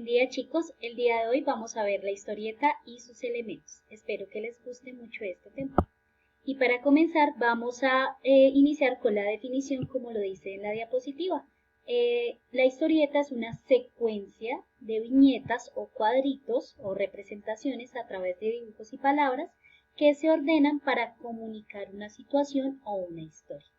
Buen día chicos, el día de hoy vamos a ver la historieta y sus elementos. Espero que les guste mucho este tema. Y para comenzar vamos a iniciar con la definición como lo dice en la diapositiva. La historieta es una secuencia de viñetas o cuadritos o representaciones a través de dibujos y palabras que se ordenan para comunicar una situación o una historia.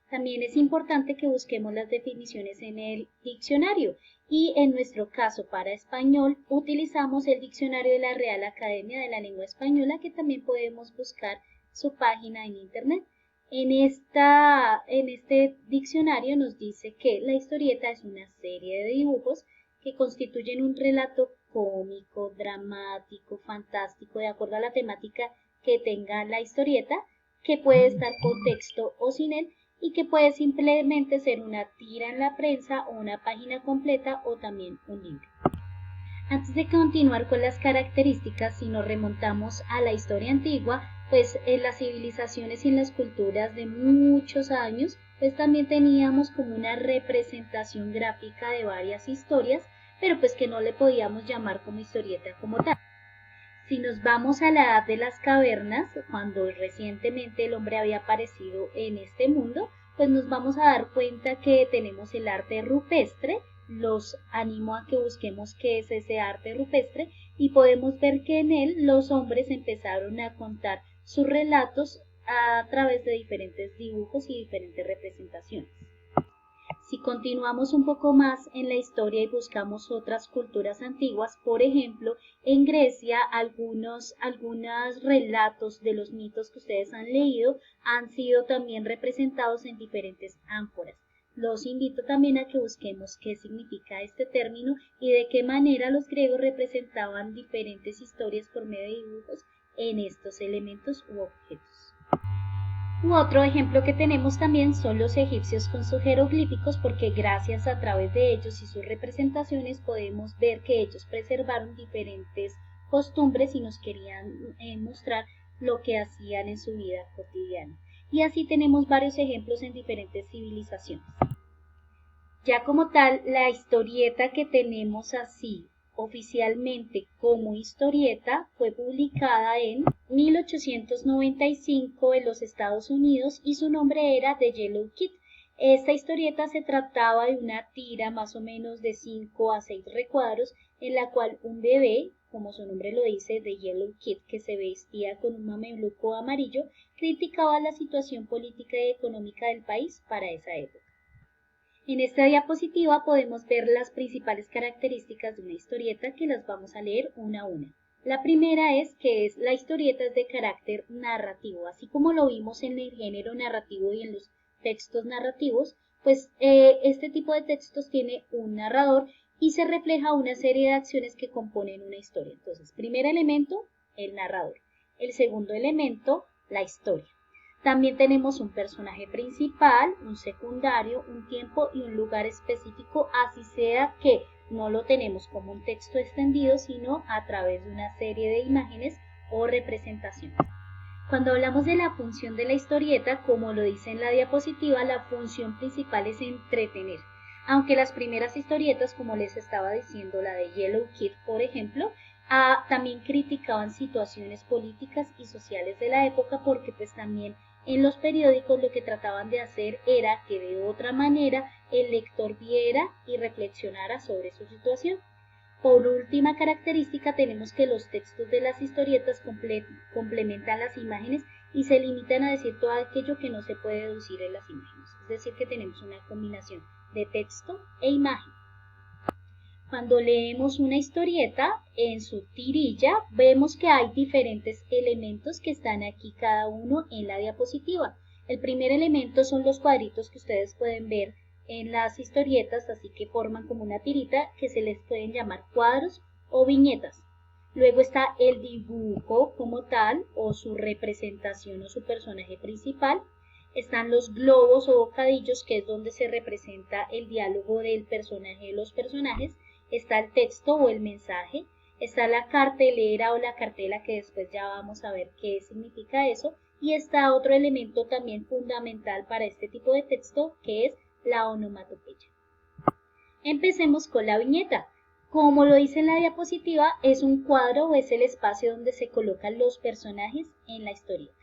También es importante que busquemos las definiciones en el diccionario y en nuestro caso para español utilizamos el diccionario de la Real Academia de la Lengua Española, que también podemos buscar su página en internet. En este diccionario nos dice que la historieta es una serie de dibujos que constituyen un relato cómico, dramático, fantástico, de acuerdo a la temática que tenga la historieta, que puede estar con texto o sin él, y que puede simplemente ser una tira en la prensa o una página completa o también un libro. Antes de continuar con las características, si nos remontamos a la historia antigua, pues en las civilizaciones y en las culturas de muchos años, pues también teníamos como una representación gráfica de varias historias, pero pues que no le podíamos llamar como historieta como tal. Si nos vamos a la edad de las cavernas, cuando recientemente el hombre había aparecido en este mundo, pues nos vamos a dar cuenta que tenemos el arte rupestre. Los animo a que busquemos qué es ese arte rupestre y podemos ver que en él los hombres empezaron a contar sus relatos a través de diferentes dibujos y diferentes representaciones. Si continuamos un poco más en la historia y buscamos otras culturas antiguas, por ejemplo, en Grecia algunos relatos de los mitos que ustedes han leído han sido también representados en diferentes ánforas. Los invito también a que busquemos qué significa este término y de qué manera los griegos representaban diferentes historias por medio de dibujos en estos elementos u objetos. Otro ejemplo que tenemos también son los egipcios con sus jeroglíficos, porque gracias a través de ellos y sus representaciones podemos ver que ellos preservaron diferentes costumbres y nos querían mostrar lo que hacían en su vida cotidiana. Y así tenemos varios ejemplos en diferentes civilizaciones. Ya como tal, la historieta que tenemos así oficialmente como historieta fue publicada en 1895 en los Estados Unidos y su nombre era The Yellow Kid. Esta historieta se trataba de una tira más o menos de 5 a 6 recuadros en la cual un bebé, como su nombre lo dice, The Yellow Kid, que se vestía con un mameluco amarillo, criticaba la situación política y económica del país para esa época. En esta diapositiva podemos ver las principales características de una historieta que las vamos a leer una a una. La primera es que la historieta es de carácter narrativo, así como lo vimos en el género narrativo y en los textos narrativos, pues este tipo de textos tiene un narrador y se refleja una serie de acciones que componen una historia. Entonces, primer elemento, el narrador. El segundo elemento, la historia. También tenemos un personaje principal, un secundario, un tiempo y un lugar específico, así sea que no lo tenemos como un texto extendido, sino a través de una serie de imágenes o representaciones. Cuando hablamos de la función de la historieta, como lo dice en la diapositiva, la función principal es entretener. Aunque las primeras historietas, como les estaba diciendo, la de Yellow Kid, por ejemplo, también criticaban situaciones políticas y sociales de la época, porque pues también en los periódicos lo que trataban de hacer era que de otra manera el lector viera y reflexionara sobre su situación. Por última característica tenemos que los textos de las historietas complementan las imágenes y se limitan a decir todo aquello que no se puede deducir en las imágenes. Es decir, que tenemos una combinación de texto e imagen. Cuando leemos una historieta, en su tirilla vemos que hay diferentes elementos que están aquí cada uno en la diapositiva. El primer elemento son los cuadritos que ustedes pueden ver en las historietas, así que forman como una tirita que se les pueden llamar cuadros o viñetas. Luego está el dibujo como tal o su representación o su personaje principal. Están los globos o bocadillos, que es donde se representa el diálogo del personaje de los personajes. Está el texto o el mensaje, está la cartelera o la cartela, que después ya vamos a ver qué significa eso, y está otro elemento también fundamental para este tipo de texto, que es la onomatopeya. Empecemos con la viñeta. Como lo dice en la diapositiva, es un cuadro o es el espacio donde se colocan los personajes en la historieta.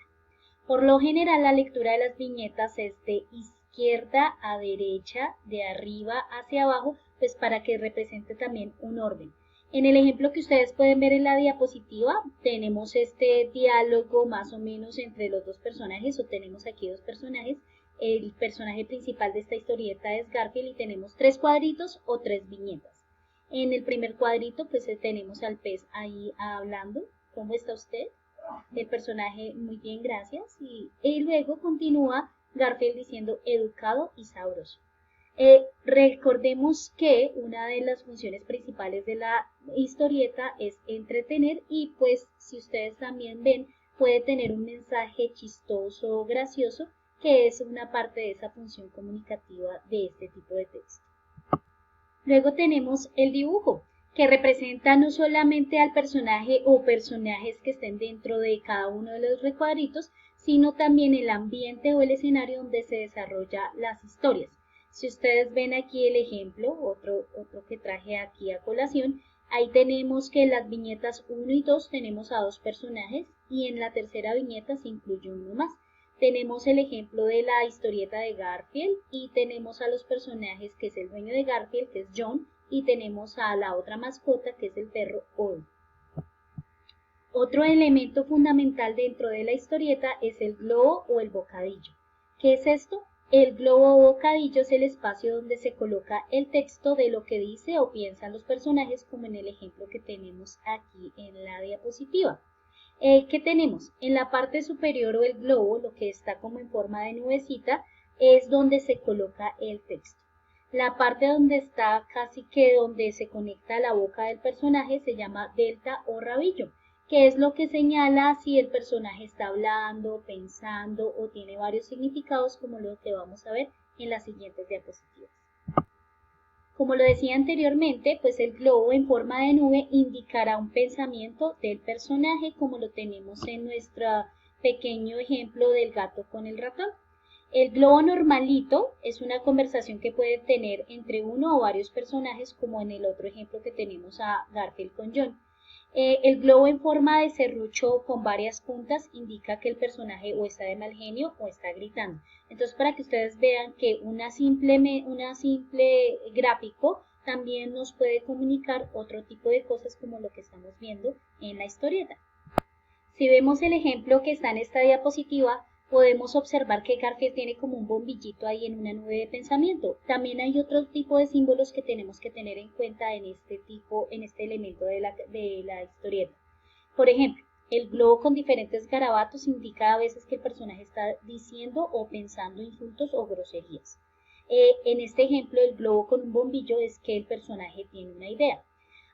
Por lo general, la lectura de las viñetas es de izquierda a derecha, de arriba hacia abajo, pues para que represente también un orden. En el ejemplo que ustedes pueden ver en la diapositiva, tenemos este diálogo más o menos entre los dos personajes, o tenemos aquí dos personajes. El personaje principal de esta historieta es Garfield y tenemos 3 cuadritos o 3 viñetas. En el primer cuadrito pues tenemos al pez ahí hablando. ¿Cómo está usted? El personaje, muy bien, gracias. Y luego continúa Garfield diciendo educado y sabroso. Recordemos que una de las funciones principales de la historieta es entretener y pues si ustedes también ven puede tener un mensaje chistoso o gracioso que es una parte de esa función comunicativa de este tipo de texto. Luego tenemos el dibujo, que representa no solamente al personaje o personajes que estén dentro de cada uno de los recuadritos, sino también el ambiente o el escenario donde se desarrollan las historias. Si ustedes ven aquí el ejemplo, otro que traje aquí a colación, ahí tenemos que en las viñetas 1 y 2 tenemos a 2 personajes y en la tercera viñeta se incluye uno más. Tenemos el ejemplo de la historieta de Garfield y tenemos a los personajes que es el dueño de Garfield, que es John, y tenemos a la otra mascota que es el perro Old. Otro elemento fundamental dentro de la historieta es el globo o el bocadillo. ¿Qué es esto? El globo o bocadillo es el espacio donde se coloca el texto de lo que dice o piensan los personajes, como en el ejemplo que tenemos aquí en la diapositiva. ¿Qué tenemos? En la parte superior o el globo, lo que está como en forma de nubecita, es donde se coloca el texto. La parte donde está casi que donde se conecta la boca del personaje se llama delta o rabillo, que es lo que señala si el personaje está hablando, pensando o tiene varios significados, como lo que vamos a ver en las siguientes diapositivas. Como lo decía anteriormente, pues el globo en forma de nube indicará un pensamiento del personaje, como lo tenemos en nuestro pequeño ejemplo del gato con el ratón. El globo normalito es una conversación que puede tener entre uno o varios personajes, como en el otro ejemplo que tenemos a Garfield con John. El globo en forma de serrucho con varias puntas indica que el personaje o está de mal genio o está gritando. Entonces, para que ustedes vean que una simple gráfico también nos puede comunicar otro tipo de cosas como lo que estamos viendo en la historieta. Si vemos el ejemplo que está en esta diapositiva, podemos observar que Garfield tiene como un bombillito ahí en una nube de pensamiento. También hay otro tipo de símbolos que tenemos que tener en cuenta en este elemento de la historieta. Por ejemplo, el globo con diferentes garabatos indica a veces que el personaje está diciendo o pensando insultos o groserías. En este ejemplo, el globo con un bombillo es que el personaje tiene una idea.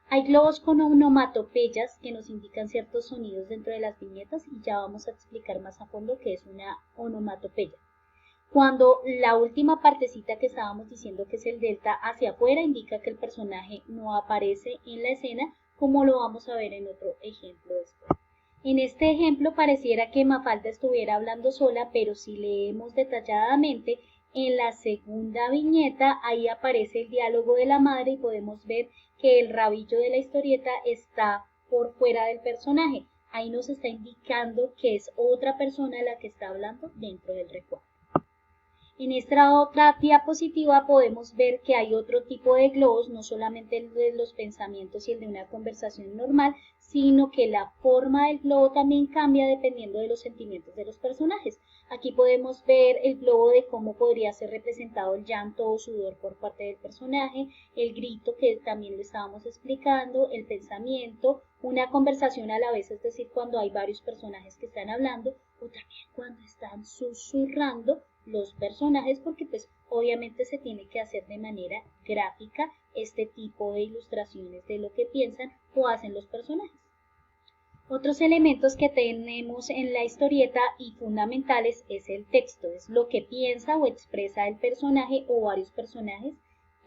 Hay globos con onomatopeyas que nos indican ciertos sonidos dentro de las viñetas y ya vamos a explicar más a fondo qué es una onomatopeya. Cuando la última partecita que estábamos diciendo que es el delta hacia afuera indica que el personaje no aparece en la escena, como lo vamos a ver en otro ejemplo después. En este ejemplo pareciera que Mafalda estuviera hablando sola, pero si leemos detalladamente, en la segunda viñeta ahí aparece el diálogo de la madre y podemos ver que el rabillo de la historieta está por fuera del personaje. Ahí nos está indicando que es otra persona la que está hablando dentro del recuadro. En esta otra diapositiva podemos ver que hay otro tipo de globos, no solamente el de los pensamientos y el de una conversación normal, sino que la forma del globo también cambia dependiendo de los sentimientos de los personajes. Aquí podemos ver el globo de cómo podría ser representado el llanto o sudor por parte del personaje, el grito que también lo estábamos explicando, el pensamiento, una conversación a la vez, es decir, cuando hay varios personajes que están hablando, o también cuando están susurrando los personajes, porque pues obviamente se tiene que hacer de manera gráfica este tipo de ilustraciones de lo que piensan o hacen los personajes. Otros elementos que tenemos en la historieta y fundamentales es el texto, es lo que piensa o expresa el personaje o varios personajes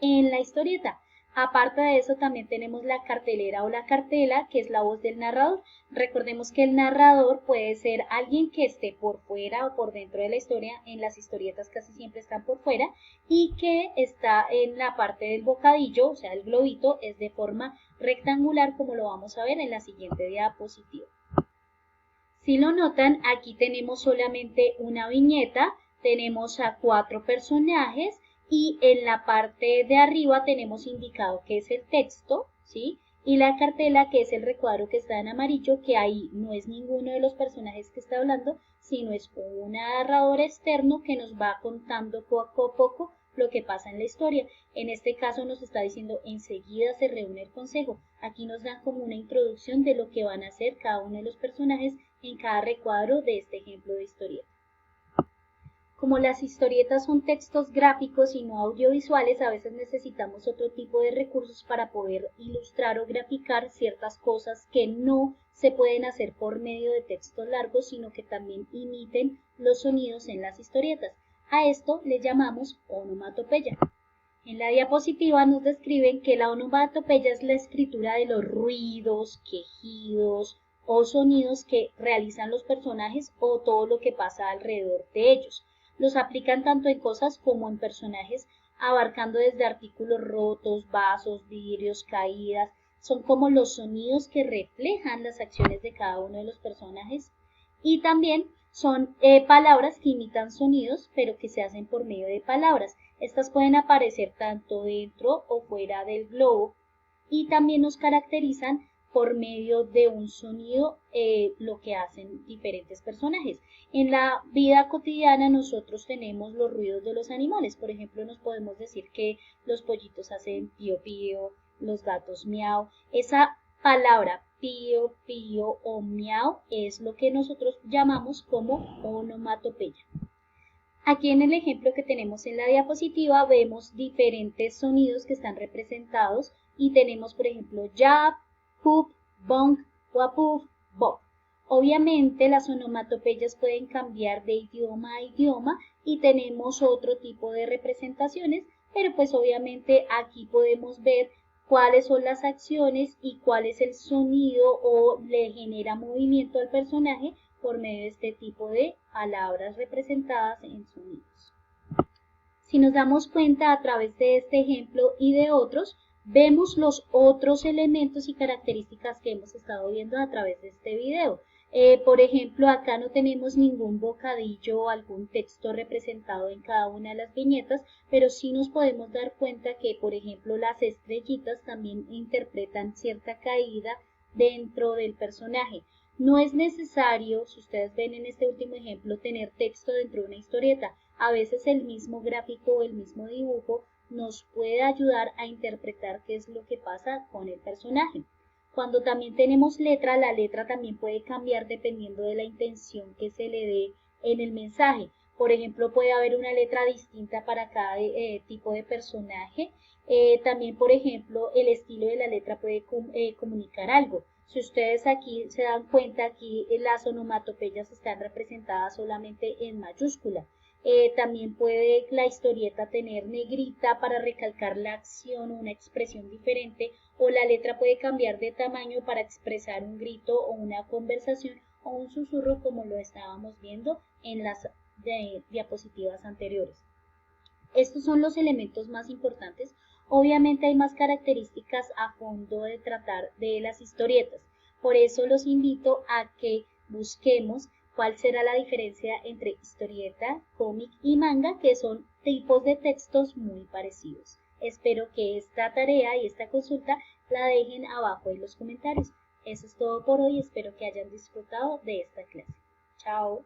en la historieta. Aparte de eso, también tenemos la cartelera o la cartela, que es la voz del narrador. Recordemos que el narrador puede ser alguien que esté por fuera o por dentro de la historia. En las historietas casi siempre están por fuera, y que está en la parte del bocadillo, o sea, el globito es de forma rectangular, como lo vamos a ver en la siguiente diapositiva. Si lo notan, aquí tenemos solamente una viñeta, tenemos a 4 personajes y en la parte de arriba tenemos indicado que es el texto, ¿sí? Y la cartela, que es el recuadro que está en amarillo, que ahí no es ninguno de los personajes que está hablando, sino es un narrador externo que nos va contando poco a poco lo que pasa en la historia. En este caso nos está diciendo enseguida se reúne el consejo. Aquí nos dan como una introducción de lo que van a hacer cada uno de los personajes en cada recuadro de este ejemplo de historieta. Como las historietas son textos gráficos y no audiovisuales, a veces necesitamos otro tipo de recursos para poder ilustrar o graficar ciertas cosas que no se pueden hacer por medio de textos largos, sino que también imiten los sonidos en las historietas. A esto le llamamos onomatopeya. En la diapositiva nos describen que la onomatopeya es la escritura de los ruidos, quejidos o sonidos que realizan los personajes o todo lo que pasa alrededor de ellos. Los aplican tanto en cosas como en personajes, abarcando desde artículos rotos, vasos, vidrios, caídas. Son como los sonidos que reflejan las acciones de cada uno de los personajes, y también son palabras que imitan sonidos, pero que se hacen por medio de palabras. Estas pueden aparecer tanto dentro o fuera del globo, y también nos caracterizan por medio de un sonido, lo que hacen diferentes personajes. En la vida cotidiana nosotros tenemos los ruidos de los animales. Por ejemplo, nos podemos decir que los pollitos hacen pío pío, los gatos miau. Esa palabra pío, pío o miau es lo que nosotros llamamos como onomatopeya. Aquí en el ejemplo que tenemos en la diapositiva vemos diferentes sonidos que están representados y tenemos, por ejemplo, yap, pup, bonk, wapuf, bop. Obviamente las onomatopeyas pueden cambiar de idioma a idioma y tenemos otro tipo de representaciones, pero pues obviamente aquí podemos ver cuáles son las acciones y cuál es el sonido o le genera movimiento al personaje por medio de este tipo de palabras representadas en sonidos. Si nos damos cuenta a través de este ejemplo y de otros, vemos los otros elementos y características que hemos estado viendo a través de este video. Por ejemplo, acá no tenemos ningún bocadillo o algún texto representado en cada una de las viñetas, pero sí nos podemos dar cuenta que, por ejemplo, las estrellitas también interpretan cierta caída dentro del personaje. No es necesario, si ustedes ven en este último ejemplo, tener texto dentro de una historieta. A veces el mismo gráfico o el mismo dibujo nos puede ayudar a interpretar qué es lo que pasa con el personaje. Cuando también tenemos letra, la letra también puede cambiar dependiendo de la intención que se le dé en el mensaje. Por ejemplo, puede haber una letra distinta para cada tipo de personaje. También, por ejemplo, el estilo de la letra puede comunicar algo. Si ustedes aquí se dan cuenta, aquí las onomatopeyas están representadas solamente en mayúscula. También puede la historieta tener negrita para recalcar la acción o una expresión diferente, o la letra puede cambiar de tamaño para expresar un grito o una conversación o un susurro, como lo estábamos viendo en las diapositivas anteriores. Estos son los elementos más importantes. Obviamente hay más características a fondo de tratar de las historietas. Por eso los invito a que busquemos cuál será la diferencia entre historieta, cómic y manga, que son tipos de textos muy parecidos. Espero que esta tarea y esta consulta la dejen abajo en los comentarios. Eso es todo por hoy. Espero que hayan disfrutado de esta clase. Chao.